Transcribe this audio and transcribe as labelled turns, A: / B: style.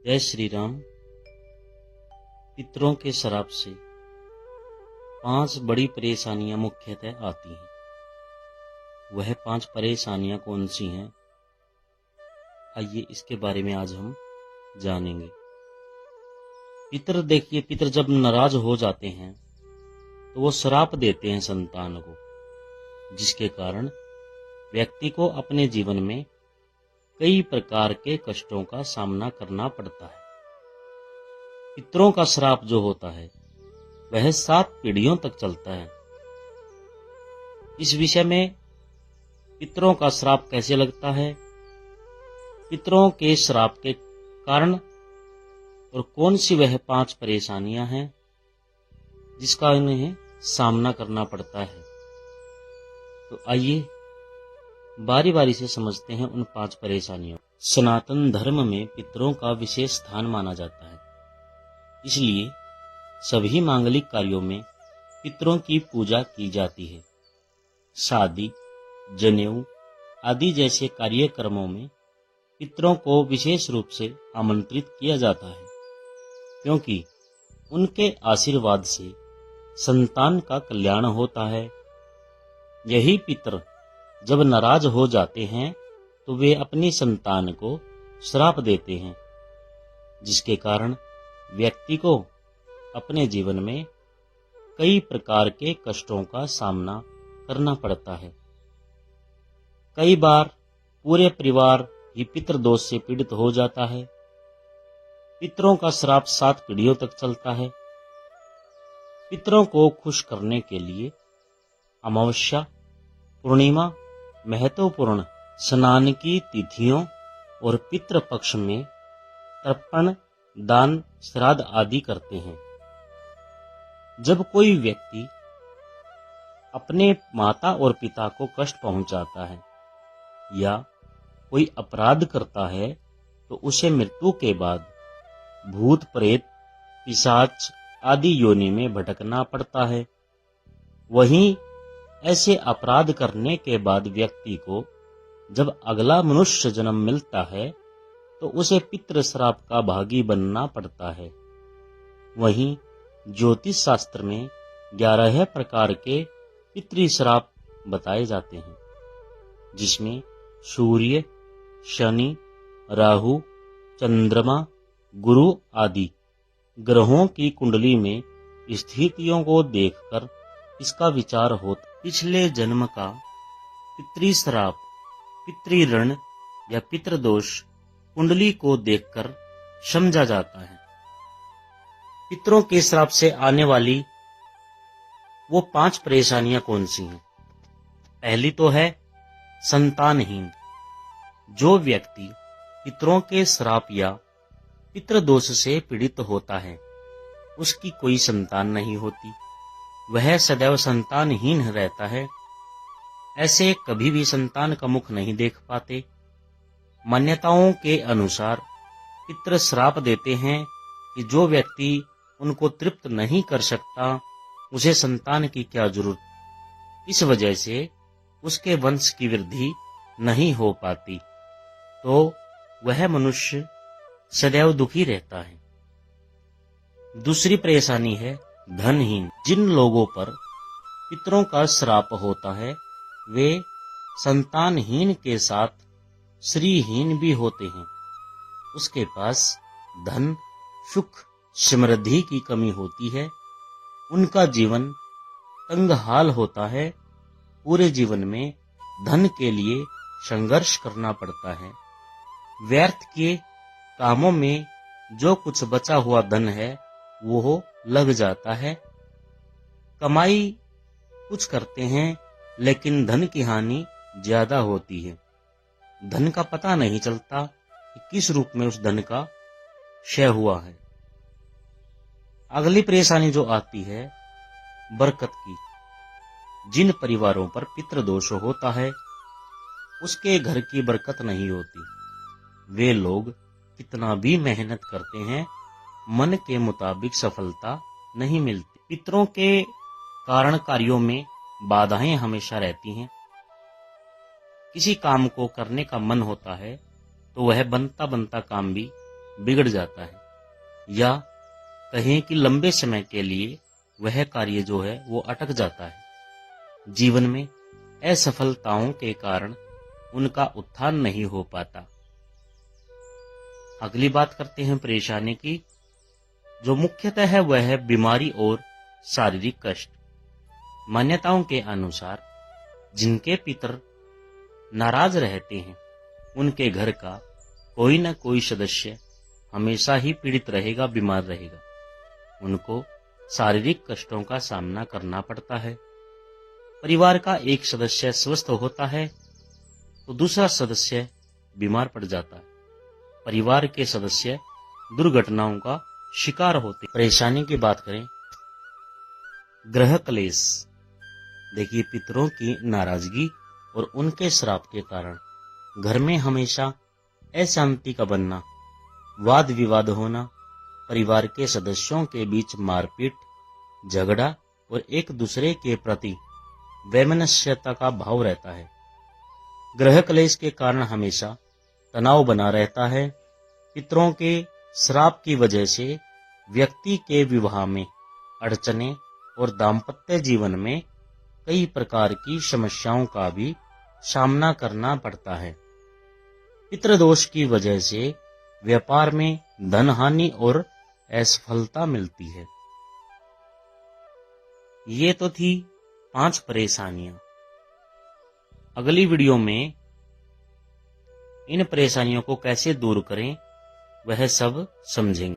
A: जय श्री राम। पितरों के श्राप से 5 बड़ी परेशानियां मुख्यतः आती हैं। वह 5 परेशानियां कौन सी हैं, आइए इसके बारे में आज हम जानेंगे। पितर जब नाराज हो जाते हैं तो वो श्राप देते हैं संतान को, जिसके कारण व्यक्ति को अपने जीवन में कई प्रकार के कष्टों का सामना करना पड़ता है। पितरों का श्राप जो होता है वह 7 पीढ़ियों तक चलता है। इस विषय में पितरों का श्राप कैसे लगता है, पितरों के श्राप के कारण और कौन सी वह 5 परेशानियां हैं जिसका इन्हें सामना करना पड़ता है, तो आइए बारी बारी से समझते हैं उन 5 परेशानियों। सनातन धर्म में पितरों का विशेष स्थान माना जाता है, इसलिए सभी मांगलिक कार्यों में पितरों की पूजा की जाती है। शादी, जनेऊ आदि जैसे कार्यक्रमों में पितरों को विशेष रूप से आमंत्रित किया जाता है, क्योंकि उनके आशीर्वाद से संतान का कल्याण होता है। यही पितर जब नाराज हो जाते हैं तो वे अपनी संतान को श्राप देते हैं, जिसके कारण व्यक्ति को अपने जीवन में कई प्रकार के कष्टों का सामना करना पड़ता है। कई बार पूरे परिवार ही पितृ दोष से पीड़ित हो जाता है। पितरों का श्राप 7 पीढ़ियों तक चलता है। पितरों को खुश करने के लिए अमावस्या, पूर्णिमा, महत्वपूर्ण स्नान की तिथियों और पितृ पक्ष में तर्पण, दान, श्राद्ध आदि करते हैं। जब कोई व्यक्ति अपने माता और पिता को कष्ट पहुंचाता है या कोई अपराध करता है तो उसे मृत्यु के बाद भूत, प्रेत, पिशाच आदि योनि में भटकना पड़ता है। वहीं ऐसे अपराध करने के बाद व्यक्ति को जब अगला मनुष्य जन्म मिलता है तो उसे पितृ श्राप का भागी बनना पड़ता है। वहीं ज्योतिष शास्त्र में 11 प्रकार के पितृ श्राप बताए जाते हैं, जिसमें सूर्य, शनि, राहु, चंद्रमा, गुरु आदि ग्रहों की कुंडली में स्थितियों को देखकर इसका विचार होता। पिछले जन्म का पितृ श्राप, पितृ ऋण या पितृ दोष कुंडली को देखकर समझा जाता है। पितरों के श्राप से आने वाली वो 5 परेशानियां कौन सी हैं? पहली तो है संतानहीन। जो व्यक्ति पितरों के श्राप या पितृ दोष से पीड़ित होता है उसकी कोई संतान नहीं होती, वह सदैव संतानहीन रहता है। ऐसे कभी भी संतान का मुख नहीं देख पाते। मान्यताओं के अनुसार पितृ श्राप देते हैं कि जो व्यक्ति उनको तृप्त नहीं कर सकता उसे संतान की क्या जरूरत। इस वजह से उसके वंश की वृद्धि नहीं हो पाती, तो वह मनुष्य सदैव दुखी रहता है। दूसरी परेशानी है धनहीन। जिन लोगों पर पितरों का श्राप होता है वे संतानहीन के साथ श्रीहीन भी होते हैं। उसके पास धन, सुख, समृद्धि की कमी होती है। उनका जीवन तंगहाल होता है। पूरे जीवन में धन के लिए संघर्ष करना पड़ता है। व्यर्थ के कामों में जो कुछ बचा हुआ धन है वो लग जाता है। कमाई कुछ करते हैं लेकिन धन की हानि ज्यादा होती है। धन का पता नहीं चलता कि किस रूप में उस धन का क्षय हुआ है। अगली परेशानी जो आती है बरकत की। जिन परिवारों पर पितृ दोष होता है उसके घर की बरकत नहीं होती। वे लोग कितना भी मेहनत करते हैं, मन के मुताबिक सफलता नहीं मिलती। पितरों के कारण कार्यों में बाधाएं हमेशा रहती हैं। किसी काम को करने का मन होता है तो वह बनता बनता काम भी बिगड़ जाता है, या कहें कि लंबे समय के लिए वह कार्य जो है वो अटक जाता है। जीवन में असफलताओं के कारण उनका उत्थान नहीं हो पाता। अगली बात करते हैं परेशानी की, जो मुख्यतः है वह है बीमारी और शारीरिक कष्ट। मान्यताओं के अनुसार जिनके पितर नाराज रहते हैं उनके घर का कोई न कोई सदस्य हमेशा ही पीड़ित रहेगा, बीमार रहेगा। उनको शारीरिक कष्टों का सामना करना पड़ता है। परिवार का एक सदस्य स्वस्थ होता है तो दूसरा सदस्य बीमार पड़ जाता है। परिवार के सदस्य दुर्घटनाओं का शिकार होते। परेशानी की बात करें, ग्रह क्लेश। देखिए, पितरों की नाराजगी और उनके श्राप के कारण घर में हमेशा अशांति का बनना, वाद विवाद होना, परिवार के सदस्यों के बीच मारपीट, झगड़ा और एक दूसरे के प्रति वैमनस्यता का भाव रहता है। ग्रह क्लेश के कारण हमेशा तनाव बना रहता है। पितरों के श्राप की वजह से व्यक्ति के विवाह में अड़चने और दाम्पत्य जीवन में कई प्रकार की समस्याओं का भी सामना करना पड़ता है। पितृदोष की वजह से व्यापार में धन हानि और असफलता मिलती है। ये तो थी 5 परेशानियां। अगली वीडियो में इन परेशानियों को कैसे दूर करें वह सब समझेंगे।